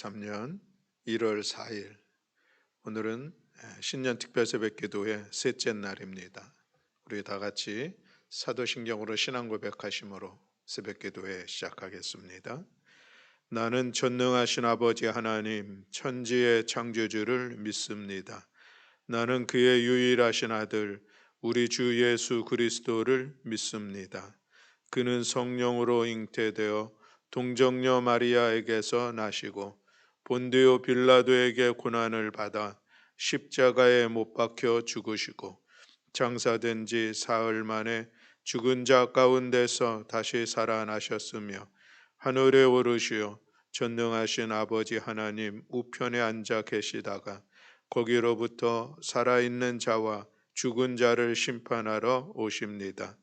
2023년 1월 4일, 오늘은 신년 특별 새벽 기도의 셋째 날입니다. 우리 다 같이 사도신경으로 신앙 고백하심으로 새벽 기도회 시작하겠습니다. 나는 전능하신 아버지 하나님 천지의 창조주를 믿습니다. 나는 그의 유일하신 아들 우리 주 예수 그리스도를 믿습니다. 그는 성령으로 잉태되어 동정녀 마리아에게서 나시고 본디오 빌라도에게 고난을 받아 십자가에 못 박혀 죽으시고 장사된 지 사흘 만에 죽은 자 가운데서 다시 살아나셨으며 하늘에 오르시어 전능하신 아버지 하나님 우편에 앉아 계시다가 거기로부터 살아있는 자와 죽은 자를 심판하러 오십니다.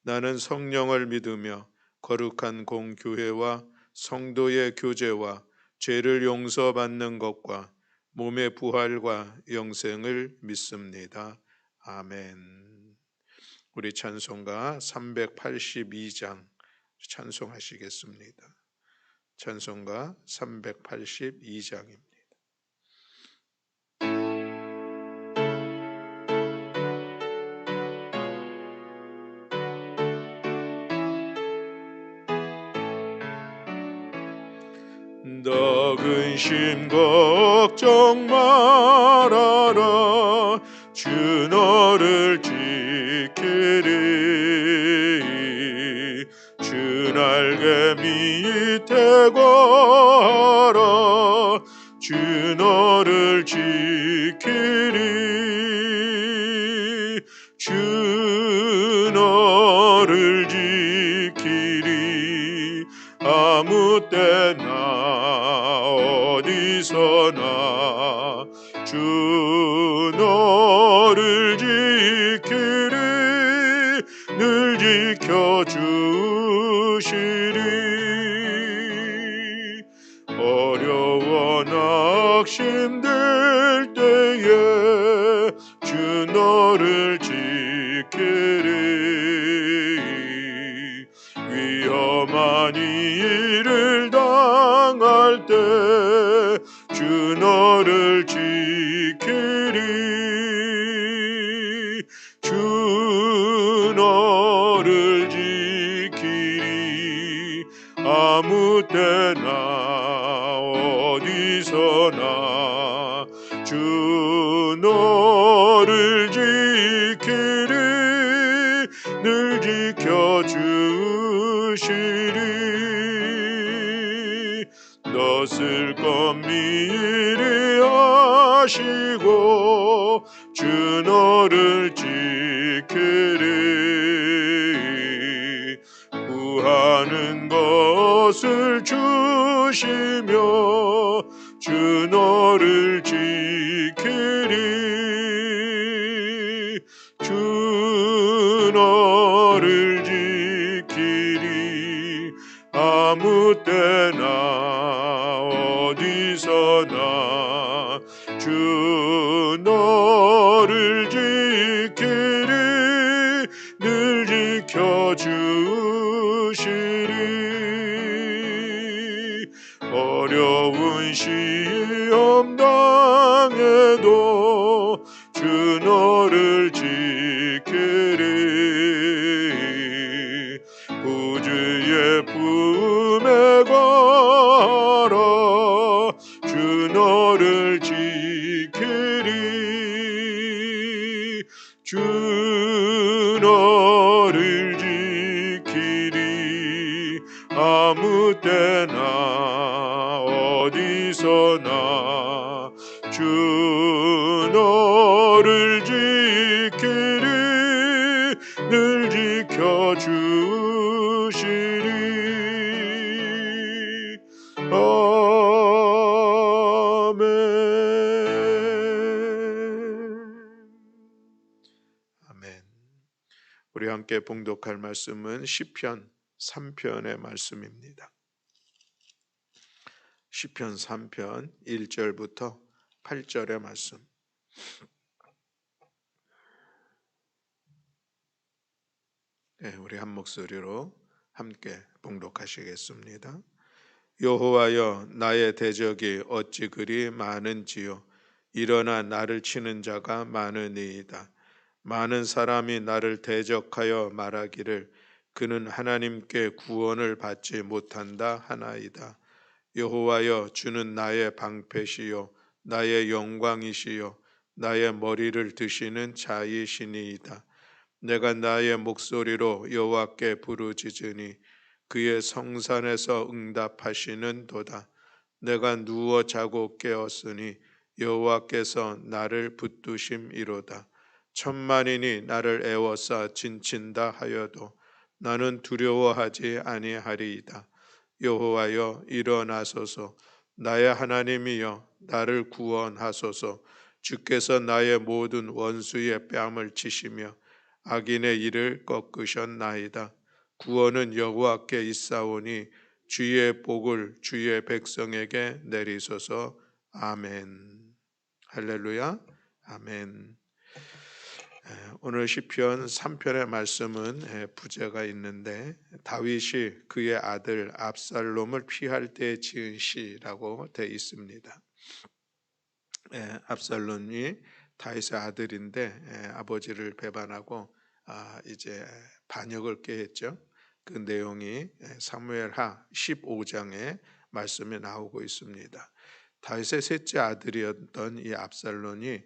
나는 성령을 믿으며 거룩한 공교회와 성도의 교제와 죄를 용서받는 것과 몸의 부활과 영생을 믿습니다. 아멘. 우리 찬송가 382장 찬송하시겠습니다. 찬송가 382장입니다. 너 근심 걱정 말아라 주 너를 지키리 주 날개 밑에 걸어 주 너를 지키리 주 너를 지키리 아무 때나 어디서나 주 너를 지키리 늘 지켜주시리 어려워 낙심될 때에 주 너를 지키리 위험한 일을 당할 때 주 너를 지키리 주 너를 지키리 아무 때나 어디서나 주 너를 지키리 늘 지켜주시리 넋을 검미리 하시고 주 너를 지키리 구하는 것을 주시며 주 너를 지키리 주 너를 지키리 아무 때나 어디서나 주 너를 지키리 늘 지켜주시리 어려운 시험 당해도 주 너를 지키리 구주의 품에 걸어 주 너를 지키리 주 너를 지키리 아무 때나 어디서나 주 너를 지키리 늘 지켜주시리 아멘. 아멘. 우리 함께 봉독할 말씀은 시편 3편의 말씀입니다. 시편 3편 1절부터 8절의 말씀. 네, 우리 한 목소리로 함께 봉독하시겠습니다. 여호와여, 나의 대적이 어찌 그리 많은지요. 일어나 나를 치는 자가 많으니이다. 많은 사람이 나를 대적하여 말하기를 그는 하나님께 구원을 받지 못한다 하나이다. 여호와여, 주는 나의 방패시요 나의 영광이시요 나의 머리를 드시는 자이시니이다. 내가 나의 목소리로 여호와께 부르짖으니 그의 성산에서 응답하시는도다. 내가 누워 자고 깨었으니 여호와께서 나를 붙드심이로다. 천만인이 나를 애워싸 진친다 하여도 나는 두려워하지 아니하리이다. 여호와여, 일어나소서. 나의 하나님이여, 나를 구원하소서. 주께서 나의 모든 원수의 뺨을 치시며 악인의 일을 꺾으셨나이다. 구원은 여호와께 있사오니 주의 복을 주의 백성에게 내리소서. 아멘. 할렐루야. 아멘. 오늘 시편 3편의 말씀은 부제가 있는데 다윗이 그의 아들 압살롬을 피할 때 지은 시라고 되어 있습니다. 압살롬이 다윗의 아들인데 아버지를 배반하고 이제 반역을 꾀했죠. 그 내용이 사무엘하 15장에 말씀에 나오고 있습니다. 다윗의 셋째 아들이었던 이 압살롬이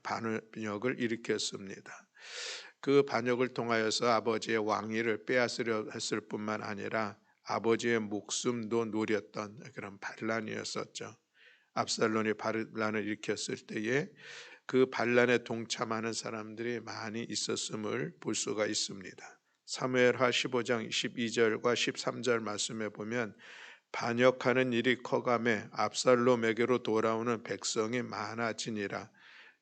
반역을 일으켰습니다. 그 반역을 통하여서 아버지의 왕위를 빼앗으려 했을 뿐만 아니라 아버지의 목숨도 노렸던 그런 반란이었었죠. 압살롬이 반란을 일으켰을 때에 그 반란에 동참하는 사람들이 많이 있었음을 볼 수가 있습니다. 사무엘하 15장 12절과 13절 말씀에 보면 반역하는 일이 커가매 압살롬에게로 돌아오는 백성이 많아지니라.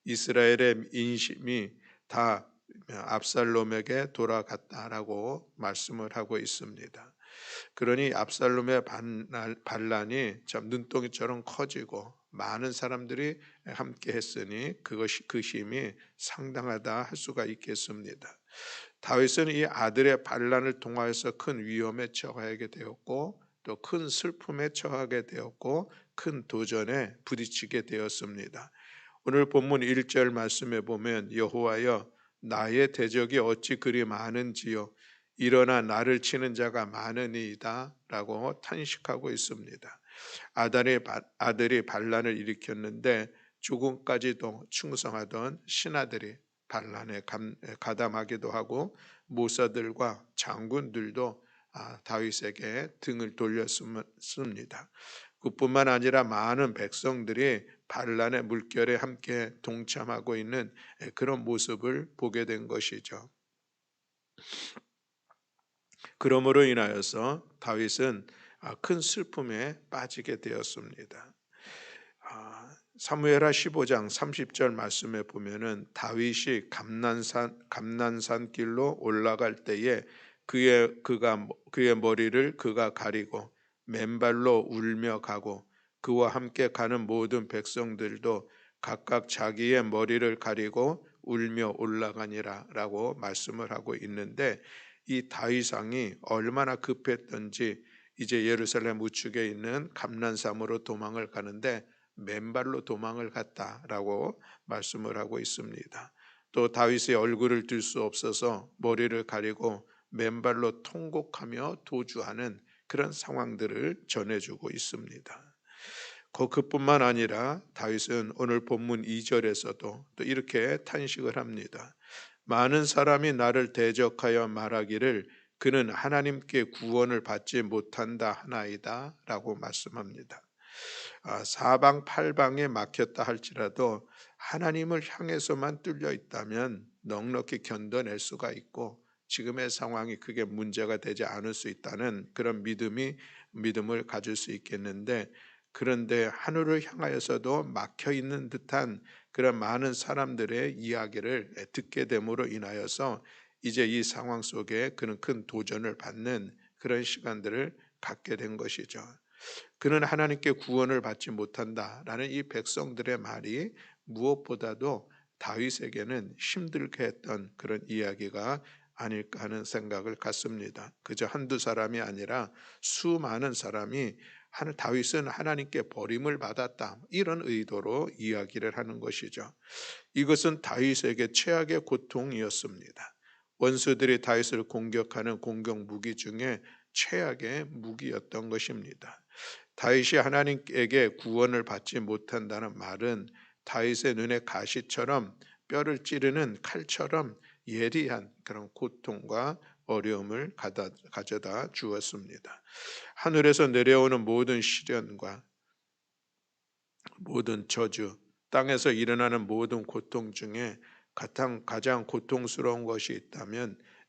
이스라엘의 인심이 다 압살롬에게 돌아갔다라고 말씀을 하고 있습니다. 그러니 압살롬의 반란이 참 눈덩이처럼 커지고 많은 사람들이 함께 했으니 그 힘이 상당하다 할 수가 있겠습니다. 다윗은 이 아들의 반란을 통하여서 큰 위험에 처하게 되었고 또 큰 슬픔에 처하게 되었고 큰 도전에 부딪히게 되었습니다. 오늘 본문 1절 말씀에 보면 여호와여, 나의 대적이 어찌 그리 많은지요. 일어나 나를 치는 자가 많으니이다 라고 탄식하고 있습니다. 아들이 반란을 일으켰는데 죽음까지도 충성하던 신하들이 반란에 가담하기도 하고 모사들과 장군들도 다윗에게 등을 돌렸습니다. 그뿐만 아니라 많은 백성들이 반란의 물결에 함께 동참하고 있는 그런 모습을 보게 된 것이죠. 그러므로 인하여서 다윗은 큰 슬픔에 빠지게 되었습니다. 사무엘하 15장 30절 말씀에 보면은 다윗이 감난산 길로 올라갈 때에 그의 머리를 그가 가리고 맨발로 울며 가고 그와 함께 가는 모든 백성들도 각각 자기의 머리를 가리고 울며 올라가니라라고 말씀을 하고 있는데 이 다윗 왕이 얼마나 급했던지 이제 예루살렘 우측에 있는 감난산으로 도망을 가는데 맨발로 도망을 갔다라고 말씀을 하고 있습니다. 또 다윗의 얼굴을 들 수 없어서 머리를 가리고 맨발로 통곡하며 도주하는 그런 상황들을 전해주고 있습니다. 그뿐만 아니라 다윗은 오늘 본문 2절에서도 또 이렇게 탄식을 합니다. 많은 사람이 나를 대적하여 말하기를 그는 하나님께 구원을 받지 못한다 하나이다 라고 말씀합니다. 사방팔방에 막혔다 할지라도 하나님을 향해서만 뚫려 있다면 넉넉히 견뎌낼 수가 있고 지금의 상황이 크게 문제가 되지 않을 수 있다는 그런 믿음을 가질 수 있겠는데 그런데 하늘을 향하여서도 막혀 있는 듯한 그런 많은 사람들의 이야기를 듣게 됨으로 인하여서 이제 이 상황 속에 그는 큰 도전을 받는 그런 시간들을 갖게 된 것이죠. 그는 하나님께 구원을 받지 못한다라는 이 백성들의 말이 무엇보다도 다윗에게는 힘들게 했던 그런 이야기가 아닐까 하는 생각을 갖습니다. 그저 한두 사람이 아니라 수많은 사람이 다윗은 하나님께 버림을 받았다, 이런 의도로 이야기를 하는 것이죠. 이것은 다윗에게 최악의 고통이었습니다. 원수들이 다윗을 공격하는 공격 무기 중에 최악의 무기였던 것입니다. 다윗이 하나님에게 구원을 받지 못한다는 말은 다윗의 눈에 가시처럼 뼈를 찌르는 칼처럼 예리한 그런 고통과 어려움을 가져다 주었습니다. 하늘에서 내려오는 모든 시련과 모든 저주, 땅에서 일어나는 모든 고통 중에 가장 고통스러운 것이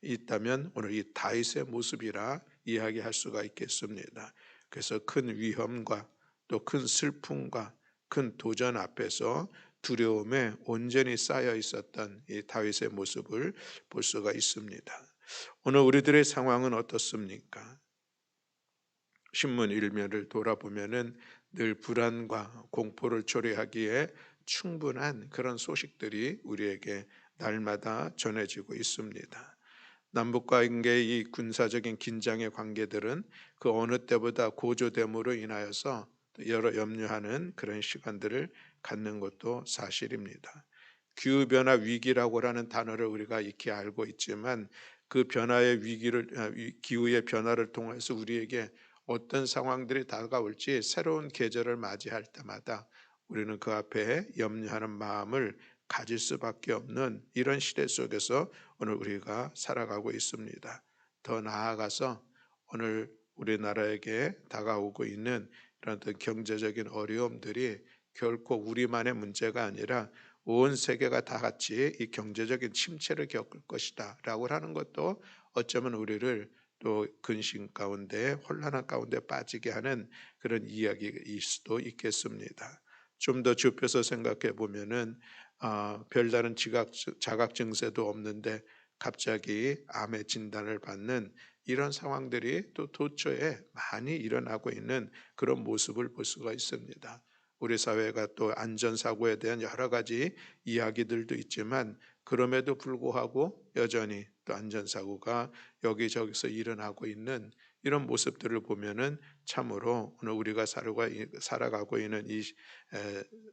있다면 오늘 이 다윗의 모습이라 이야기할 수가 있겠습니다. 그래서 큰 위험과 또 큰 슬픔과 큰 도전 앞에서 두려움에 온전히 쌓여 있었던 이 다윗의 모습을 볼 수가 있습니다. 오늘 우리들의 상황은 어떻습니까? 신문 일면을 돌아보면은 늘 불안과 공포를 초래하기에 충분한 그런 소식들이 우리에게 날마다 전해지고 있습니다. 남북 관계의 이 군사적인 긴장의 관계들은 그 어느 때보다 고조됨으로 인하여서 여러 염려하는 그런 시간들을 갖는 것도 사실입니다. 기후변화 위기라고 하는 단어를 우리가 익히 알고 있지만 그 변화의 기후의 변화를 통해서 우리에게 어떤 상황들이 다가올지 새로운 계절을 맞이할 때마다 우리는 그 앞에 염려하는 마음을 가질 수밖에 없는 이런 시대 속에서 오늘 우리가 살아가고 있습니다. 더 나아가서 오늘 우리나라에게 다가오고 있는 이런 어떤 경제적인 어려움들이 결코 우리만의 문제가 아니라 온 세계가 다 같이 이 경제적인 침체를 겪을 것이다 라고 하는 것도 어쩌면 우리를 또 근심 가운데 혼란한 가운데 빠지게 하는 그런 이야기일 수도 있겠습니다. 좀 더 좁혀서 생각해 보면은 별다른 자각 증세도 없는데 갑자기 암의 진단을 받는 이런 상황들이 또 도처에 많이 일어나고 있는 그런 모습을 볼 수가 있습니다. 우리 사회가 또 안전사고에 대한 여러 가지 이야기들도 있지만 그럼에도 불구하고 여전히 또 안전사고가 여기저기서 일어나고 있는 이런 모습들을 보면은 참으로 오늘 우리가 살아가고 있는 이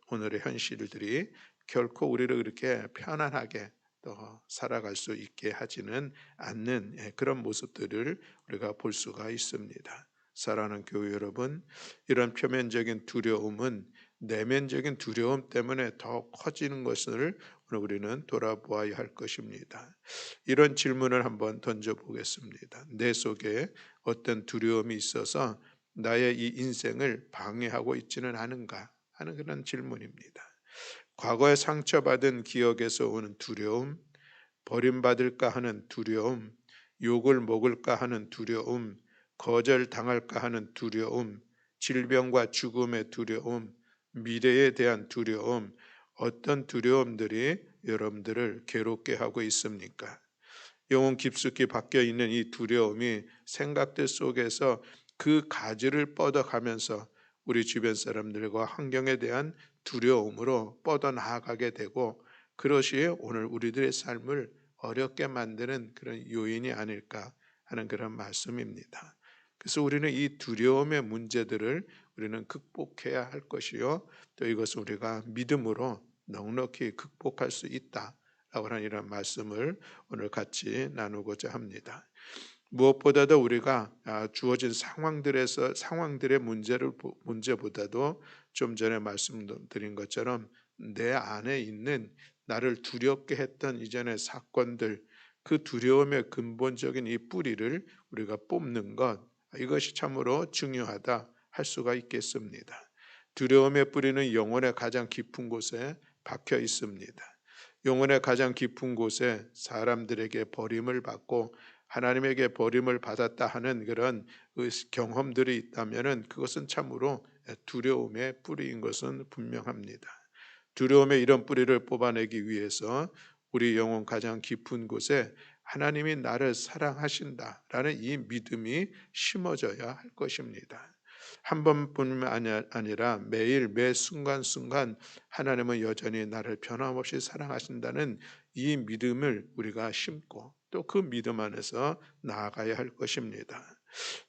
오늘의 현실들이 결코 우리를 그렇게 편안하게 또 살아갈 수 있게 하지는 않는 그런 모습들을 우리가 볼 수가 있습니다. 사랑하는 교회 여러분, 이런 표면적인 두려움은 내면적인 두려움 때문에 더 커지는 것을 오늘 우리는 돌아보아야 할 것입니다. 이런 질문을 한번 던져보겠습니다. 내 속에 어떤 두려움이 있어서 나의 이 인생을 방해하고 있지는 않은가 하는 그런 질문입니다. 과거에 상처받은 기억에서 오는 두려움, 버림받을까 하는 두려움, 욕을 먹을까 하는 두려움, 거절당할까 하는 두려움, 질병과 죽음의 두려움, 미래에 대한 두려움, 어떤 두려움들이 여러분들을 괴롭게 하고 있습니까? 영혼 깊숙이 박혀 있는 이 두려움이 생각들 속에서 그 가지를 뻗어가면서 우리 주변 사람들과 환경에 대한 두려움으로 뻗어나가게 되고 그것이 오늘 우리들의 삶을 어렵게 만드는 그런 요인이 아닐까 하는 그런 말씀입니다. 그래서 우리는 이 두려움의 문제들을 우리는 극복해야 할 것이요, 또 이것을 우리가 믿음으로 넉넉히 극복할 수 있다라고 하는 이런 말씀을 오늘 같이 나누고자 합니다. 무엇보다도 우리가 주어진 상황들의 문제보다도 좀 전에 말씀드린 것처럼 내 안에 있는 나를 두렵게 했던 이전의 사건들, 그 두려움의 근본적인 이 뿌리를 우리가 뽑는 것, 이것이 참으로 중요하다 할 수가 있겠습니다. 두려움의 뿌리는 영혼의 가장 깊은 곳에 박혀 있습니다. 영혼의 가장 깊은 곳에 사람들에게 버림을 받고 하나님에게 버림을 받았다 하는 그런 경험들이 있다면 그것은 참으로 두려움의 뿌리인 것은 분명합니다. 두려움의 이런 뿌리를 뽑아내기 위해서 우리 영혼 가장 깊은 곳에 하나님이 나를 사랑하신다라는 이 믿음이 심어져야 할 것입니다. 한 번뿐만 아니라 매일 매 순간순간 하나님은 여전히 나를 변함없이 사랑하신다는 이 믿음을 우리가 심고 또 그 믿음 안에서 나아가야 할 것입니다.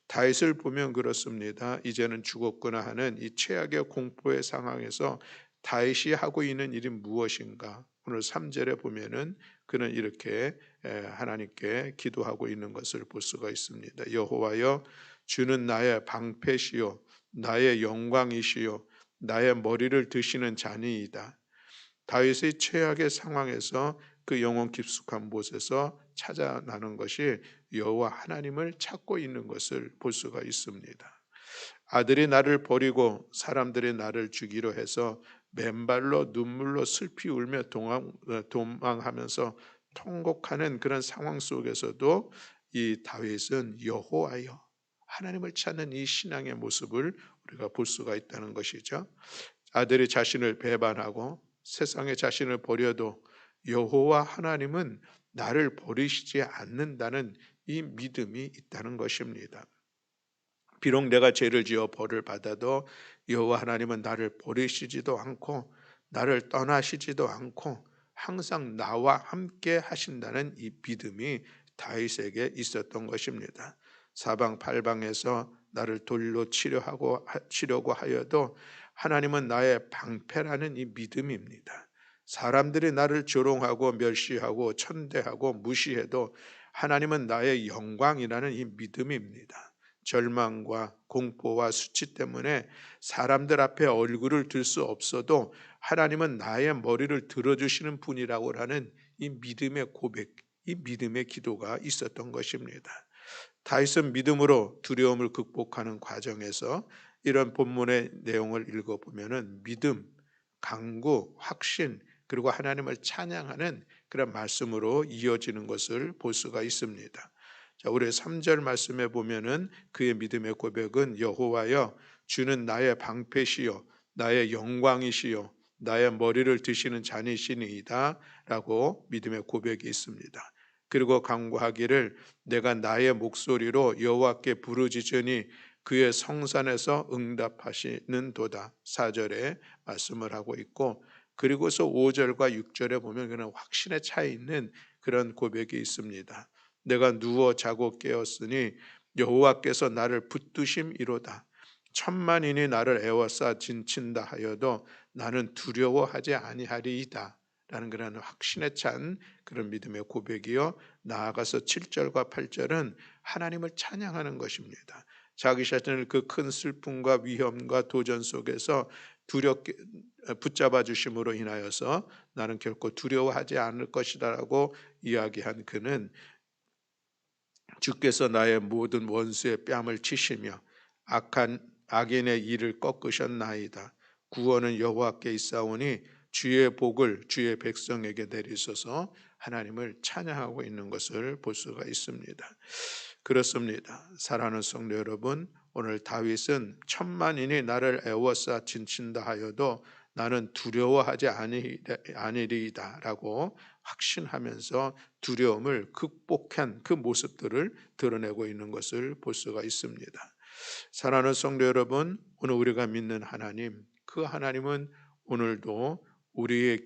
다윗을 보면 그렇습니다. 이제는 죽었구나 하는 이 최악의 공포의 상황에서 다윗이 하고 있는 일이 무엇인가? 오늘 3절에 보면은 그는 이렇게 하나님께 기도하고 있는 것을 볼 수가 있습니다. 여호와여, 주는 나의 방패시요 나의 영광이시요 나의 머리를 드시는 자니이다. 다윗의 최악의 상황에서 그 영혼 깊숙한 곳에서 찾아나는 것이 여호와 하나님을 찾고 있는 것을 볼 수가 있습니다. 아들이 나를 버리고 사람들이 나를 죽이려 해서 맨발로 눈물로 슬피 울며 도망하면서 통곡하는 그런 상황 속에서도 이 다윗은 여호와여, 하나님을 찾는 이 신앙의 모습을 우리가 볼 수가 있다는 것이죠. 아들이 자신을 배반하고 세상에 자신을 버려도 여호와 하나님은 나를 버리시지 않는다는 이 믿음이 있다는 것입니다. 비록 내가 죄를 지어 벌을 받아도 여호와 하나님은 나를 버리시지도 않고 나를 떠나시지도 않고 항상 나와 함께 하신다는 이 믿음이 다윗에게 있었던 것입니다. 사방팔방에서 나를 돌로 치려고 하여도 하나님은 나의 방패라는 이 믿음입니다. 사람들이 나를 조롱하고 멸시하고 천대하고 무시해도 하나님은 나의 영광이라는 이 믿음입니다. 절망과 공포와 수치 때문에 사람들 앞에 얼굴을 들 수 없어도 하나님은 나의 머리를 들어주시는 분이라고 하는 이 믿음의 고백, 이 믿음의 기도가 있었던 것입니다. 다윗은 믿음으로 두려움을 극복하는 과정에서 이런 본문의 내용을 읽어보면은 믿음, 강구, 확신, 그리고 하나님을 찬양하는 그런 말씀으로 이어지는 것을 볼 수가 있습니다. 자, 우리 3절 말씀에 보면은 그의 믿음의 고백은 여호와여, 주는 나의 방패시요 나의 영광이시요 나의 머리를 드시는 자니시니이다 라고 믿음의 고백이 있습니다. 그리고 강구하기를 내가 나의 목소리로 여호와께 부르짖으니 그의 성산에서 응답하시는 도다. 4절에 말씀을 하고 있고, 그리고서 5절과 6절에 보면 그런 확신에 차 있는 그런 고백이 있습니다. 내가 누워 자고 깨었으니 여호와께서 나를 붙드심이로다. 천만인이 나를 애워싸 진친다 하여도 나는 두려워하지 아니하리이다 라는 그런 확신에 찬 그런 믿음의 고백이요, 나아가서 7절과 8절은 하나님을 찬양하는 것입니다. 자기 자신을 그 큰 슬픔과 위험과 도전 속에서 두렵게 붙잡아 주심으로 인하여서 나는 결코 두려워하지 않을 것이다라고 이야기한 그는 주께서 나의 모든 원수의 뺨을 치시며 악한 악인의 일을 꺾으셨나이다. 구원은 여호와께 있사오니 주의 복을 주의 백성에게 내리소서. 하나님을 찬양하고 있는 것을 볼 수가 있습니다. 그렇습니다. 사랑하는 성도 여러분, 오늘 다윗은 천만인이 나를 애워싸 진친다 하여도 나는 두려워하지 아니리이다 라고 확신하면서 두려움을 극복한 그 모습들을 드러내고 있는 것을 볼 수가 있습니다. 사랑하는 성도 여러분, 오늘 우리가 믿는 하나님, 그 하나님은 오늘도 우리의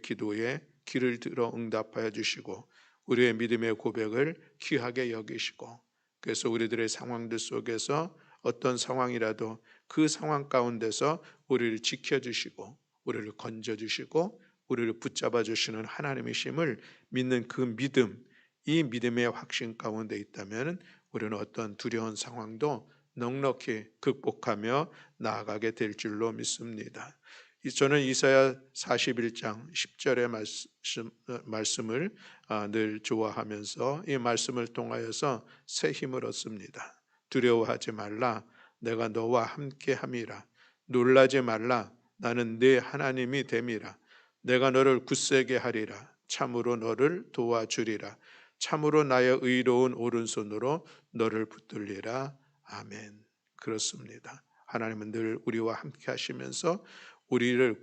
기도에 귀를 들어 응답하여 주시고 우리의 믿음의 고백을 귀하게 여기시고, 그래서 우리들의 상황들 속에서 어떤 상황이라도 그 상황 가운데서 우리를 지켜주시고 우리를 건져주시고 우리를 붙잡아 주시는 하나님이심을 믿는 그 믿음, 이 믿음의 확신 가운데 있다면 우리는 어떤 두려운 상황도 넉넉히 극복하며 나아가게 될 줄로 믿습니다. 저는 이사야 41장 10절의 말씀을 늘 좋아하면서 이 말씀을 통하여서 새 힘을 얻습니다. 두려워하지 말라, 내가 너와 함께 함이라. 놀라지 말라, 나는 네 하나님이 됨이라. 내가 너를 굳세게 하리라. 참으로 너를 도와주리라. 참으로 나의 의로운 오른손으로 너를 붙들리라. 아멘. 그렇습니다. 하나님은 늘 우리와 함께 하시면서 우리를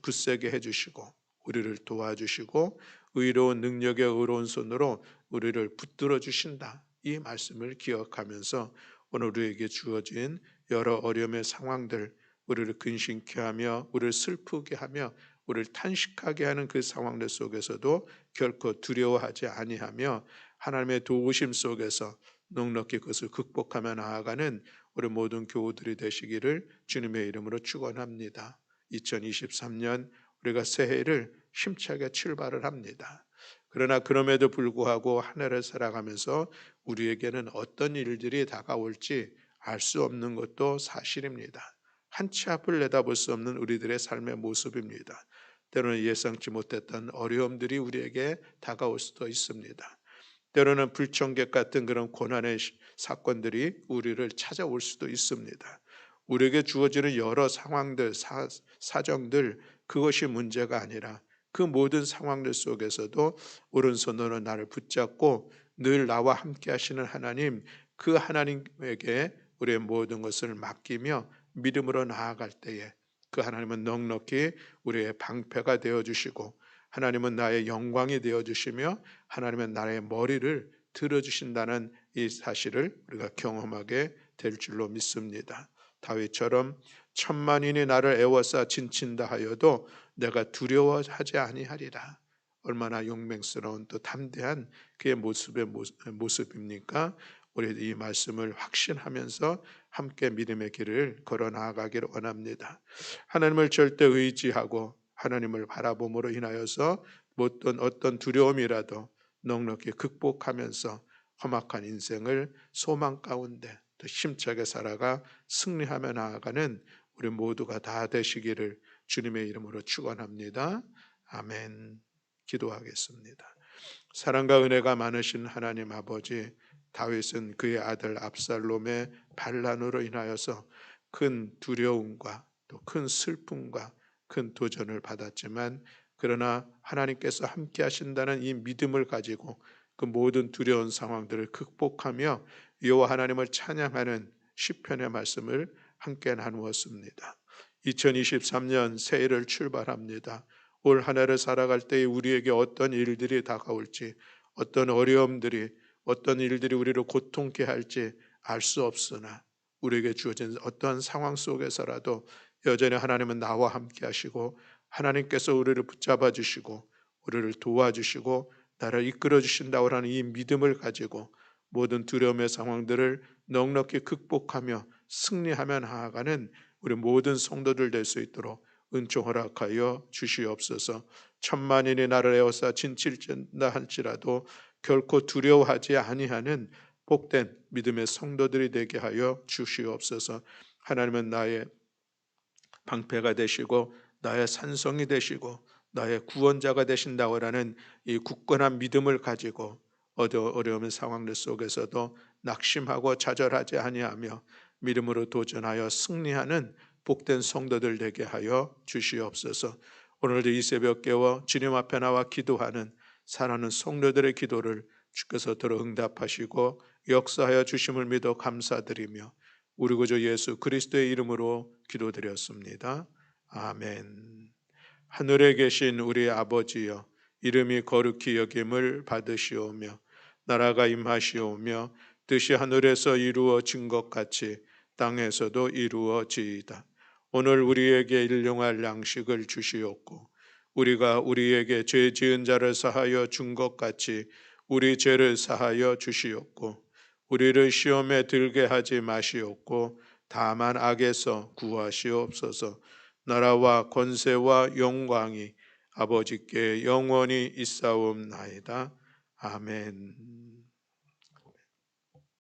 굳세게 해주시고 우리를 도와주시고 의로운 능력의 의로운 손으로 우리를 붙들어 주신다. 이 말씀을 기억하면서 오늘 우리에게 주어진 여러 어려움의 상황들, 우리를 근심케 하며 우리를 슬프게 하며 우리를 탄식하게 하는 그 상황들 속에서도 결코 두려워하지 아니하며 하나님의 도우심 속에서 넉넉히 그것을 극복하며 나아가는 우리 모든 교우들이 되시기를 주님의 이름으로 축원합니다. 2023년 우리가 새해를 힘차게 출발을 합니다. 그러나 그럼에도 불구하고 한 해를 살아가면서 우리에게는 어떤 일들이 다가올지 알 수 없는 것도 사실입니다. 한 치 앞을 내다볼 수 없는 우리들의 삶의 모습입니다. 때로는 예상치 못했던 어려움들이 우리에게 다가올 수도 있습니다. 때로는 불청객 같은 그런 고난의 사건들이 우리를 찾아올 수도 있습니다. 우리에게 주어지는 여러 상황들, 사정들, 그것이 문제가 아니라 그 모든 상황들 속에서도 오른손으로 나를 붙잡고 늘 나와 함께 하시는 하나님, 그 하나님에게 우리의 모든 것을 맡기며 믿음으로 나아갈 때에 그 하나님은 넉넉히 우리의 방패가 되어주시고 하나님은 나의 영광이 되어주시며 하나님은 나의 머리를 들어주신다는 이 사실을 우리가 경험하게 될 줄로 믿습니다. 다윗처럼 천만인이 나를 애워싸 진친다 하여도 내가 두려워하지 아니하리라. 얼마나 용맹스러운 또 담대한 그의 모습입니까? 우리 이 말씀을 확신하면서 함께 믿음의 길을 걸어 나아가기를 원합니다. 하나님을 절대 의지하고 하나님을 바라봄으로 인하여서 어떤 두려움이라도 넉넉히 극복하면서 험악한 인생을 소망 가운데 더 힘차게 살아가 승리하며 나아가는 우리 모두가 다 되시기를 주님의 이름으로 축원합니다. 아멘. 기도하겠습니다. 사랑과 은혜가 많으신 하나님 아버지, 다윗은 그의 아들 압살롬의 반란으로 인하여서 큰 두려움과 또 큰 슬픔과 큰 도전을 받았지만 그러나 하나님께서 함께 하신다는 이 믿음을 가지고 그 모든 두려운 상황들을 극복하며 여호와 하나님을 찬양하는 시편의 말씀을 함께 나누었습니다. 2023년 새해를 출발합니다. 올 한 해를 살아갈 때에 우리에게 어떤 일들이 다가올지, 어떤 어려움들이, 어떤 일들이 우리를 고통케 할지 알 수 없으나 우리에게 주어진 어떠한 상황 속에서라도 여전히 하나님은 나와 함께 하시고 하나님께서 우리를 붙잡아 주시고 우리를 도와주시고 나를 이끌어 주신다고 하는 이 믿음을 가지고 모든 두려움의 상황들을 넉넉히 극복하며 승리하며 나아가는 우리 모든 성도들 될 수 있도록 은총 허락하여 주시옵소서. 천만인이 나를 에워싸 진칠진다 할지라도 결코 두려워하지 아니하는 복된 믿음의 성도들이 되게 하여 주시옵소서. 하나님은 나의 방패가 되시고 나의 산성이 되시고 나의 구원자가 되신다고 하는 이 굳건한 믿음을 가지고 어려운 상황들 속에서도 낙심하고 좌절하지 아니하며 믿음으로 도전하여 승리하는 복된 성도들 되게 하여 주시옵소서. 오늘도 이 새벽 깨워 주님 앞에 나와 기도하는 사랑하는 성도들의 기도를 주께서 들어 응답하시고 역사하여 주심을 믿어 감사드리며 우리 구주 예수 그리스도의 이름으로 기도드렸습니다. 아멘. 하늘에 계신 우리 아버지여, 이름이 거룩히 여김을 받으시오며 나라가 임하시오며 뜻이 하늘에서 이루어진 것 같이 땅에서도 이루어지이다. 오늘 우리에게 일용할 양식을 주시옵고 우리가 우리에게 죄 지은 자를 사하여 준 것 같이 우리 죄를 사하여 주시옵고 우리를 시험에 들게 하지 마시옵고 다만 악에서 구하시옵소서. 나라와 권세와 영광이 아버지께 영원히 있사옵나이다. 아멘.